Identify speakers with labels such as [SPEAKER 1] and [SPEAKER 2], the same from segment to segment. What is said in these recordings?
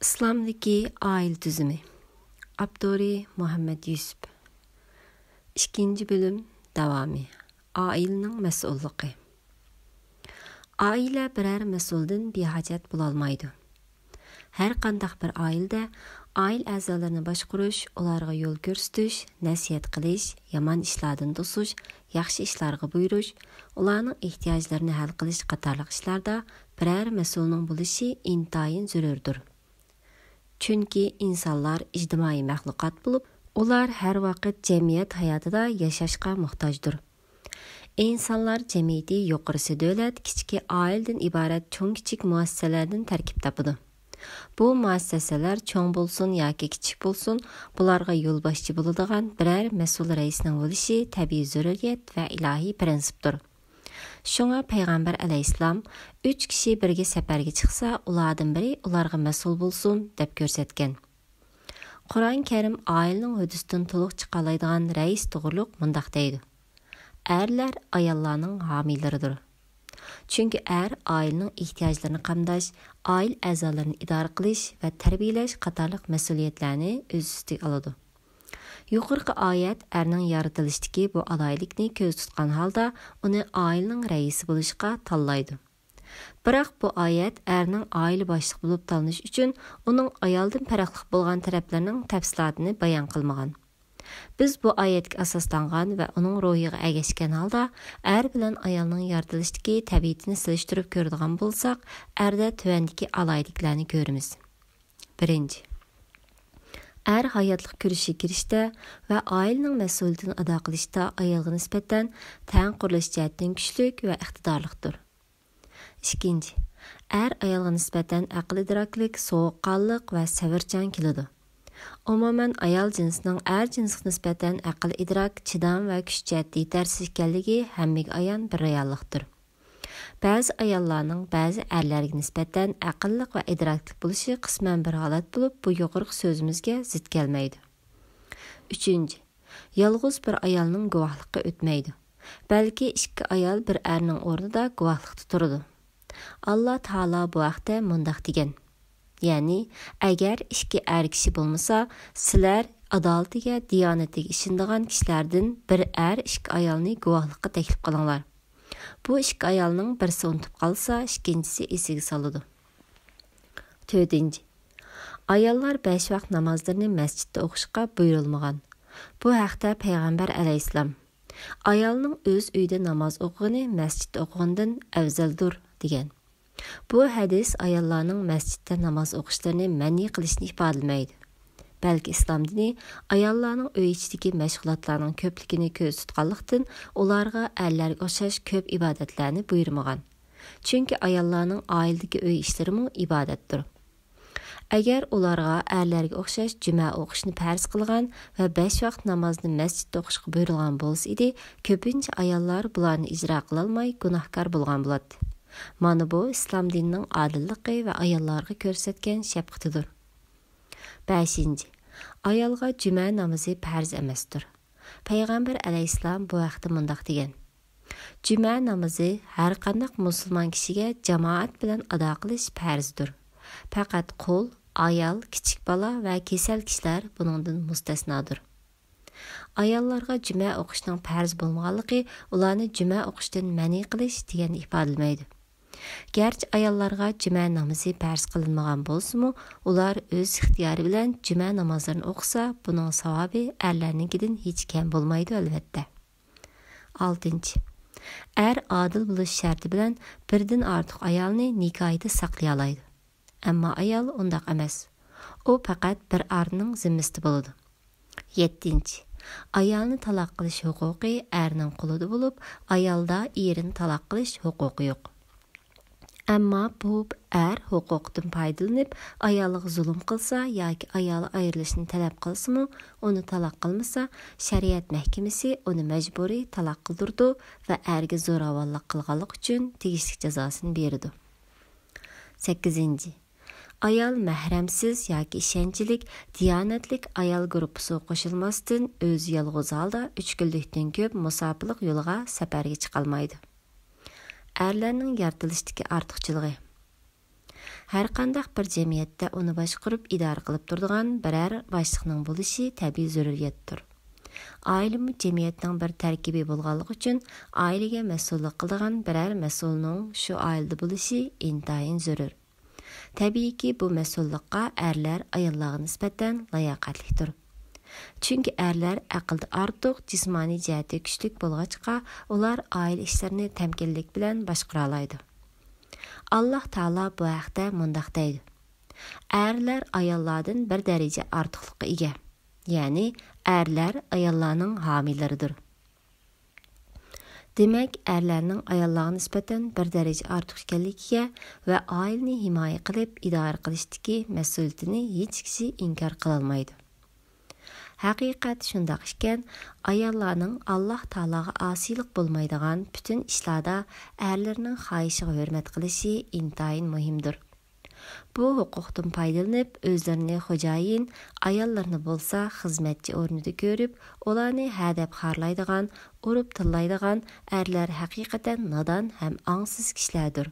[SPEAKER 1] İslamdaki aile tüzümü. Abduri Muhammed Yusuf. 2. bölüm davamı. Ailenin mesulluğu. Aile birer mesuldun bihacet bulalmaydı. Her qandaq bir ailede aile əzalarını başquruş, onlarga yol görsütüş, nəsihət qilish, yaman işlardan tosuş, yaxşı işlarga buyuruş, onlarning ehtiyojlarini hal qilish qatorliq ishlarda birer mesulning bo'lishi intayin zürürdür. Çünki insanlar ictimai məxluqat bo'lib, ular har vaqt jamiyat hayotida yashashga muhtojdir. İnsanlar jamiyati yuqorisi davlat, kichik oiladan iborat cho'ng-kichik muassasalardan tarkib topadi. Bu muassasalar cho'ng bo'lsin yoki kichik bo'lsin, bularga yo'lboshchi bo'ladigan biror mas'ul raisning bo'lishi tabiiy zaruriyat va ilohiy prinsipdir. Şuna Peygamber aleyhisselam 3 kishi birga safarga chiqsa, ulardan biri ularga mas'ul bo'lsin deb ko'rsatgan. Qur'on Karim oilaning hududdan to'liq chiqalaydigan rais to'g'riliq mundaq deydi. Erlar ayollarning homilaridir. Chunki ailening ehtiyojlarini qamdash, oila a'zolarini idora qilish va tarbiyalash qatorliq mas'uliyatlarni o'z ustiga oladi. Yuqorqi oyat erning yaratilishdagi bu alaylikni ko'z tutgan holda uni ailening raisi bo'lishga tanlaydi. Biroq bu oyat erning oila boshliq bo'lib tanlanish uchun uning ayoldan farqli bo'lgan taraflarining tafsilotini bayon qilmagan. Biz bu oyatga asoslangan va uning ruhiga agashgan holda er bilan ayolning yaratilishdagi tabiatini solishtirib ko'radigan bo'lsak, erda tuvandagi alayliklarni ko'ramiz. 1. Er hayotlik kurashga kirishda va oilaning mas'uliyatini ado qilishda ayolga nisbatan teng qurilish jihatdan kuchlik va iqtidorlidir. 2. Er ayolga nisbatan aql idroklik, sovuqqonlik va sabrchan keladi. Umuman ayol jinsining er jinsiga nisbatan aql idrok, chidam va kuch jihatda yetarsiz ekanligi hammaga ayon bir reallikdir. Ba'zi ayollarning ba'zi erlarga nisbatan aqlliq va idroklik bo'lishi qisman bir holat bo'lib, bu yuqorqi so'zimizga zid kelmaydi. 3. Yolg'iz bir ayolning guvohliqqa o'tmaydi. Balki ikki ayol bir erning o'rnida guvohlikda turadi. Alloh taolo bu vaqtda mundaq degan. Ya'ni, agar ikki er kishi bo'lmasa, sizlar adolatiga, diyonatiga ishonadigan kishilardan bir er ikki ayolni guvohlikqa taklif qilinglar. Bu ikki ayolning birisi unutib qolsa, ikkinchisi esiga soladi. 4. Ayollar 5 vaqt namozlarini masjidda o'qishga buyurilmagan. Bu haqda Payg'ambar alayhissalom ayolning o'z uyida namoz o'qigani masjidda o'qigandan afzaldir degan. Bu hadis ayollarning masjidda namoz o'qishlarini ma'ni qilishni ifodalamaydi. Balki islom dini ayollarning uy ichidagi mashg'ulotlarning ko'pligini ko'z tutganlikdan ularga erlarga o'xshash ko'p ibodatlarni buyurmagan. Chunki ayollarning oiladagi uy ishlari ibodatdir. Agar ularga erlarga o'xshash juma o'qishni farz qilgan va 5 vaqt namozni masjidda o'qishga buyurilgan bo'lsa edi, ko'pincha ayollar bularni ijro qila olmay gunohkor bo'lgan bo'ladi. Mana bu islom dinining odilligi va ayollarga ko'rsatgan shafqatidir. 5. Ayolga juma namozi farz emasdir. Payg'ambar alayhissalom bu vaqtda mundaq degan. Juma namozi har qanday musulmon kishiga jamoat bilan ado qilish farzdir. Faqat qul, ayol, kichik bola va kasal kishilar buningdan mustasnodir. Ayollarga juma o'qishning farz bo'lmaganligi ularni juma o'qishdan ma'ni qilish degan ifodalamaydi. Gerçi ayollarga juma namozi farz qilinmagan bo'lsa-mu, ular o'z ixtiyori bilan juma namozlarini o'qisa, buning savobi erlarnikidan hech kam bo'lmaydi albatta. 6. Er adil bo'lish sharti bilan birdan ortiq ayolni nikohida saqlay oladi. Ammo ayol undaq emas. U faqat bir erning zimmasida bo'ladi. 7. Ayolni taloq qilish huquqi erning qo'lida bo'lib, ayolda erini taloq qilish huquqi yo'q. Ammo bu er huquqdan foydalanib, ayoliga zulm qilsa yoki ayoli ayrilishni talab qilsa-mu, uni taloq qilmasa, shariat mahkamasi uni majburiy taloq qildirdi va erga zo'ravonlik qilganlik uchun tegishli jazosini berdi. 8. Ayol mahramsiz yoki ishonchlik, diyonatlik ayol guruhiga qo'shilmasdan o'z yolg'iz holda 3 kunlikdan ko'p musofirlik yo'liga safarga chiqolmaydi. Erlarning yaratilishdagi ortiqchiligi. Hər qandaq bir cəmiyyətdə onu başqırıb idare qılıb turduğan birər başlıqның bo'lishi təbii zəruriyyətdir. Ailimi cəmiyyətning bir tərkibi bo'lganligi uchun ailəyə məsulluq qılğan birər məsulning shu ailədə bo'lishi intayin zərur. Təbii ki, bu məsulluqqa ərlər ayollarga nisbətən layoqatlidir. Çünki ərlər aqlda ortiq, jismoniy jihati kuchlik bo'lg'achqa, ular ailə ishlarini təmkinlik bilan boshqara oladi. Allah Taala bu haqda mundaq deydi. Ərlər ayollardan bir dərəcə ortiqlikqa ega. Ya'ni ərlər ayollarning homilaridir. Demak, ərlərning ayollarga nisbatan bir dərəcə ortiq ekanligiga va oilani himoya qilib idora qilishdagi mas'uliyatini hech kishi inkor qila olmaydi. Haqiqat shundoq ekan, ayollarning Alloh taologa osiylik bo'lmaydigan butun ishlarda erlarning xohishiga hurmat qilishi intayin muhimdir. Bu huquqdan foydalanib, o'zlarini xo'jayin, ayollarni bo'lsa xizmatchi o'rnida ko'rib, ularni hadab xorlaydigan, urib tillaydigan erlar haqiqatan nodon ham ongsiz kishilardir.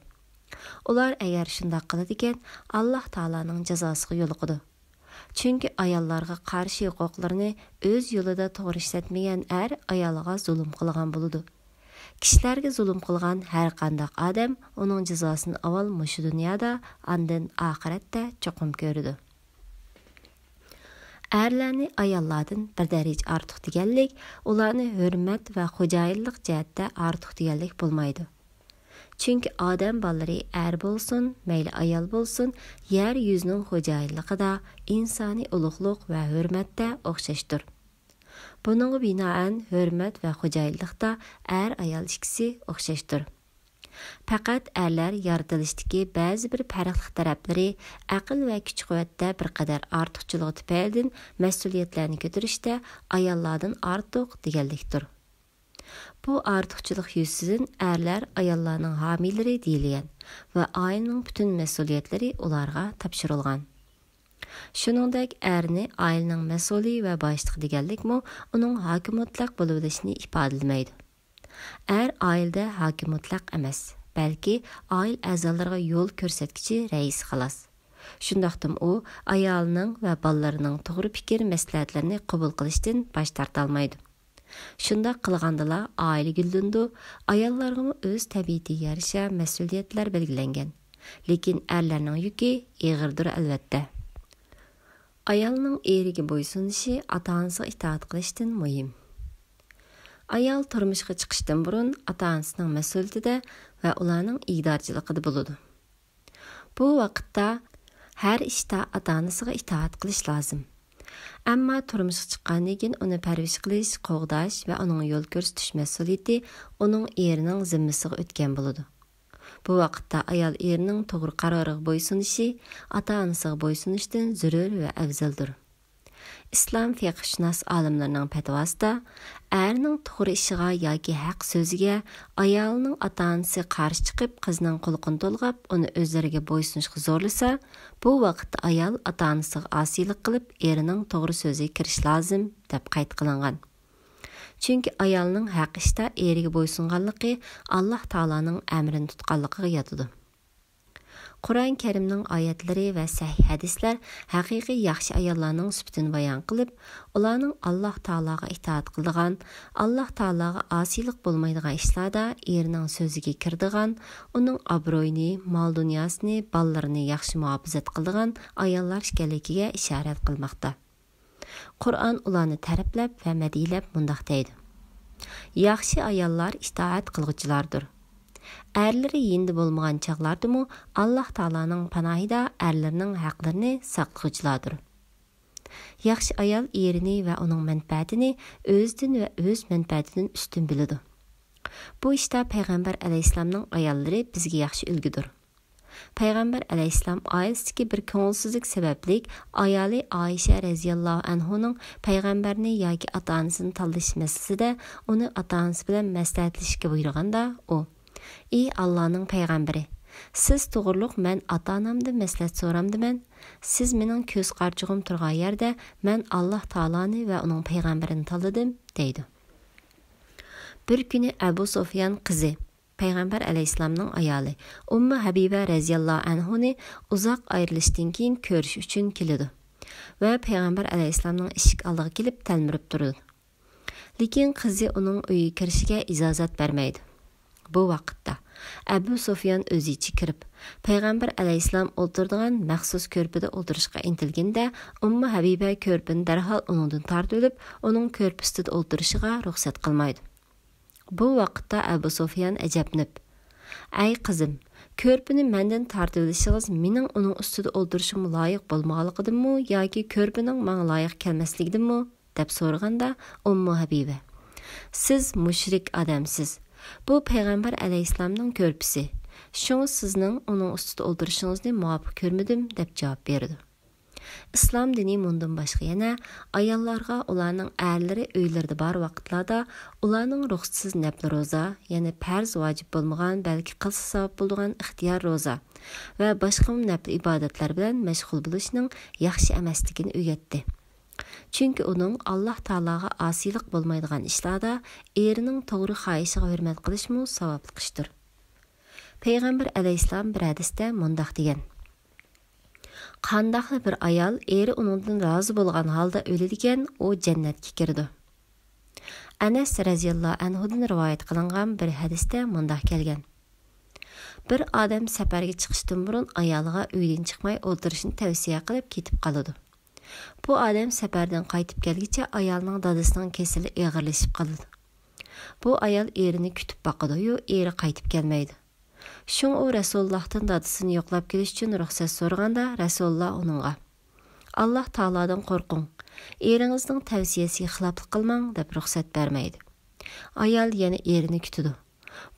[SPEAKER 1] Ular agar shundoq qiladigan, Alloh taolaning jazosiga yo'liqadi. Çünki ayollarga qarshi huquqlarini o'z yo'lida to'g'ri ishlatmagan ayolga zulm qilgan bo'ladi. Kishilarga zulm qilgan har qanday odam uning jazosini avval mushu dunyoda, ondan oxiratda cho'qim ko'radi. Erlarni ayollardan bir daraja ortiq deganlik, ularni hurmat va xo'jayinlik jihatda ortiq deganlik bo'lmaydi. Çünki odam bolalari bo'lsin, mayli ayol bo'lsin, yer yuzining xo'jayinligida insoniy ulug'liq va hurmatda o'xshashdir. Buningga binoan hurmat va xo'jayinlikda ayol ikkisi o'xshashdir. Faqat erlar yaratilishdagi ba'zi bir farqli taraflari aql va kuch-quvvatda bir qadar ortiqchilik tufaylidan mas'uliyatlarni ko'tarishda ayollardan ortiq deganlikdir. Bu ortiqchilik yuzidan erlar ayollarning homilari deyilgan va oilaning butun mas'uliyatlari ularga topshirilgan. Shuningdek, erni oilaning mas'uli va boshlig'i deganlikmi uning hokim mutlaq bo'lishini ifodalamaydi. Oilada hokim mutlaq emas, balki oila a'zolariga yo'l ko'rsatuvchi rais xolos. Shundaqdimi u ayolining va bolalarining to'g'ri fikr maslahatlarini qabul qilishdan bosh torta olmaydi. Shundaq qilgandala oila gullandi, ayollarga o'z tabiatiga yarasha mas'uliyatlar belgilangan. Lekin erlarning yuki og'irdir albatta. Ayolning eriga bo'ysunishi ota-onasiga itoat qilishdan muhim. Ayol turmushga chiqishdan burun ota-onasining mas'uliyatida va ularning igdorchiligida bo'ladi. Bu vaqtda har ishda ota-onasiga itoat qilish lozim. Ammo turmushga chiqqandan keyin uni parvarish qilish, qo'g'dash va uning yo'l ko'rsatish mas'uliyati uning erining zimmasiga o'tgan bo'ladi. Bu vaqtda ayol erining to'g'ri qaroriga bo'ysunishi ota-onasiga bo'ysunishdan zarur va afzaldir. Islom fiqhshunos olimlarining fatvosida erning to'g'ri ishiga yoki haq so'ziga ayolning ota-onasi qarshi chiqib, qizning qulqini to'lg'ab, uni o'zlariga bo'ysunishga zo'rlasa, bu vaqtda ayol ota-onasiga osiylik qilib, erining to'g'ri so'ziga kirish lozim deb qayd qilingan. Chunki ayolning haq ishda eriga bo'ysunganligi Alloh taolaning amrini tutganligiga yotadi. Qur'on Karimning oyatlari va sahih hadislar haqiqiy yaxshi ayollarning sifatini bayon qilib, ularning Alloh taolaga itoat qiladigan, Alloh taolaga osiylik bo'lmaydigan ishlarda erining so'ziga kirdigan, uning obro'yini, mol-dunyosini, bolalarini yaxshi muhofazat qiladigan ayollar ekanligiga ishorat qilmoqda. Qur'on ularni ta'riflab va madhiyalab mundaq deydi. Yaxshi ayollar itoat qilguvchilardir. Erleri yindi bo'lmagan chaqlardimi Alloh taolaning panohida erlarning haqlarini saqlag'uvchilardir. Yaxshi ayol erini va uning manfaatini o'zidan va o'z manfaatidan ustun biladi. Bu ishda payg'ambar alayhisolamning ayollari bizga yaxshi ulgudir. Payg'ambar alayhisalom oilasidagi bir ko'ngilsizlik sababli ayoli Oyisha radhiyallohu anhuning payg'ambarni yoki ota-onasini tanlash masalasida uni ota-onasi bilan maslahatlashishga buyurganda u: "Ey Allohning payg'ambari, siz to'g'riliq men ota-onamdan maslahat so'ramdiman. Siz mening ko'z qarchug'im turgan yerda men Alloh taoloni va uning payg'ambarini tanladim" deydi. Bir kuni Abu Sufyan qizi Peygamber aleyhisselamның ayali Ummu Habiba raziyallahu anhuni uzaq ayrılışdan keyin ko'rish uchun keladi va Peygamber aleyhisselamның eshik oldiga kelib talmirib turadi. Lekin qizi uning uyiga kirishiga ijozat bermaydi. Bu vaqtda Abu Sufyan o'zicha kirib, Peygamber aleyhisselam o'tirdigan maxsus ko'rpada o'tirishga intilganda, Ummu Habiba ko'rpini darhol uningdan tortib olib, uning ko'rpasida o'tirishiga ruxsat qilmaydi. Bu vaqtda Abu Sufyan ajabnib, "Ey qizim, ko'rpini mendan tortib olishingiz mening uning ustida o'tirishim loyiq bo'lmaganligidimi yoki ko'rpining menga loyiq kelmasligidimi?" deb so'raganda, Ummu Habiba, "Siz mushrik odamsiz. Bu Peygamber aleyhisselamның ko'rpisi. Şunu sizning uning ustida o'tirishingizni muvofiq ko'rmadim" deb javob berdi. İslam dini bundan boshqa yana ayollarga ularning erlari uylarida bor vaqtlarda ularning ruxsatsiz nafl roza, ya'ni farz vojib bo'lmagan, balki qilsa savob bo'ladigan ixtiyor roza va boshqa nafl ibodatlar bilan mashg'ul bo'lishning yaxshi emasligini o'rgatdi. Chunki uning Alloh taologa osiylik bo'lmaydigan ishlarda erining to'g'ri xohishiga hurmat qilishmi savobli ishdir. Peygamber aleyhisselam bir hadisda mundaq degan: "Qandaqli bir ayol eri uningdan rozi bo'lgan holda o'ladigan, u jannatga kirdi." Anas raziyallohu anhudan rivoyat qilingan bir hadisda mundaq kelgan: "Bir odam safarga chiqishdan burun ayoliga uydan chiqmay o'tirishni tavsiya qilib ketib qoladi. Bu odam safardan qaytib kelguncha ayolning dadasining kasali og'irlashib qoladi. Bu ayol erini kutib boqadi-yu, eri qaytib kelmaydi. Şun o Resulullah'tan dadısını yoqlab kelish uchun ruxsat so'raganda, Rasululloh uningga: "Alloh taolodan qo'rqing, eringizning tavsiyasiga xiloflik qilmang" deb ruxsat bermaydi. Ayol yana erini kutadi.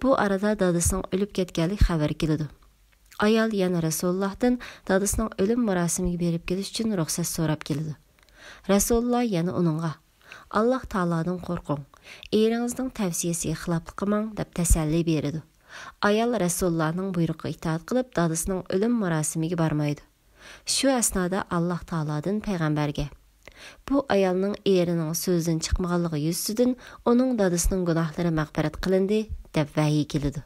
[SPEAKER 1] Bu arada dadasining o'lib ketganlik xabar keladi. Ayol yana Rasulullohdan dadasining o'lim marosimiga berib kelish uchun ruxsat so'rab keladi. Rasululloh yana uningga: "Alloh taolodan qo'rqing, eringizning tavsiyasiga xiloflik qilmang" deb tasalli beradi. Ayol Resulullah'ның buyrug'iga itoat qilib, dadasining o'lim marosimiga bormaydi. Shu asnoda Alloh taolodan payg'ambarga: "Bu ayolning erining so'zidan chiqmaganligi yuzasidan uning dadasining gunohlari mag'firat qilindi" deb vahiy keladi.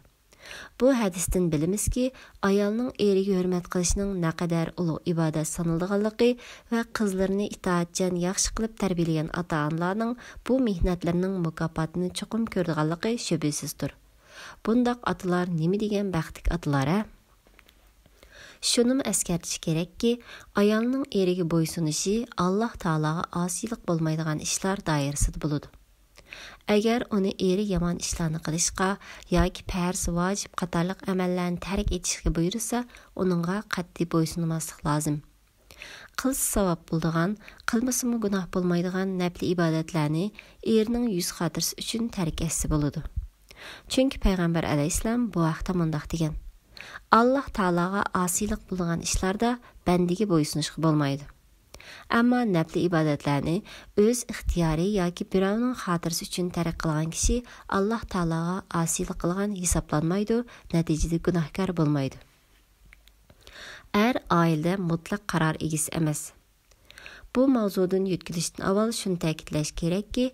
[SPEAKER 1] Bu hadisdan bilamizki, ayolning eriga hurmat qilishning naqadar ulug' ibodat sanalganligi va qizlarini itoatchan yaxshi qilib tarbiyalagan ota-onalarning bu mehnatlarining mukofotini chuqur ko'rganligi shubhisizdir. Bundaq atalar nima degan baxtlik atalar a? Şunum eskertish kerakki, ayolning eriga bo'ysunishi Alloh taologa osiylik bo'lmaydigan ishlar doirasida bo'ladi. Agar uni eri yomon ishlarni qilishga yoki farz vojib qatorliq amallarni tark etishga buyursa, uningga qat'iy bo'ysunmaslik lozim. Qilsa savob bo'ladigan, qilmasimi gunoh bo'lmaydigan nafli ibodatlarni erining yuz xotirasi uchun tark etsa bo'ladi. Çünkü Peygamber aleyhisselam bu haqda mundaq degan: "Alloh taologa osiylik bo'lgan ishlarda bandiga bo'ysunishga bo'lmaydi. Ammo nafli ibodatlarni o'z ixtiyori yoki birovning xotirasi uchun tark qilgan kishi Alloh taologa osiylik qilgan hisoblanmaydi, natijada gunohkor bo'lmaydi." Er oilada mutlaq qaror egisi emas. Bu mavzudan yetkilishdan avval shuni ta'kidlash kerakki,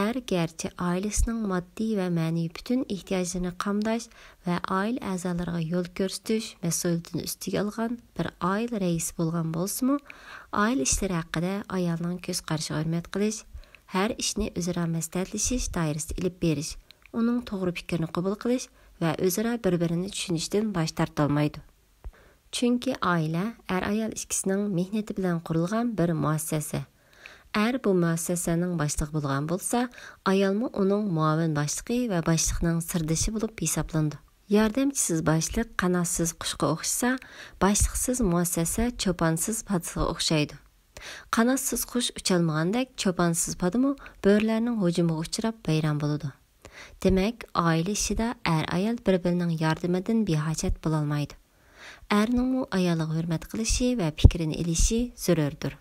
[SPEAKER 1] er garchi oilasining moddiy va ma'naviy butun ehtiyojlarini qamdash va oila a'zolariga yo'l ko'rsatish mas'uliyatini ustiga olgan bir oila raisi bo'lgan bo'lsa-mu, oila ishlari haqida ayolning ko'z qarashiga hurmat qilish, har ishni o'zaro maslahatlashish doirasida ilib berish, uning to'g'ri fikrini qabul qilish va o'zaro bir-birini tushunishdan bosh tortolmaydi. Çünkü aile er-ayol ikkisining mehnati bilan qurilgan bir muassasa. Er bu muassasaning boshlig'i bo'lgan bo'lsa, ayolmi uning muavin boshlig'i va boshliqning sirdoshi bo'lib hisoblandi. Yordamchisiz boshliq qanotsiz qushga o'xshasa, boshliqsiz muassasa cho'ponsiz padisiga o'xshaydi. Qanotsiz qush ucholmagandek, cho'ponsiz padimi bo'rilarning hujumiga uchrab bayram bo'ladi. Demak, oila ishida er-ayol bir-birining yordamidan behojat bo'la olmaydi. Erning ayoliga hurmat qilishi va fikrini elishi zarurdir.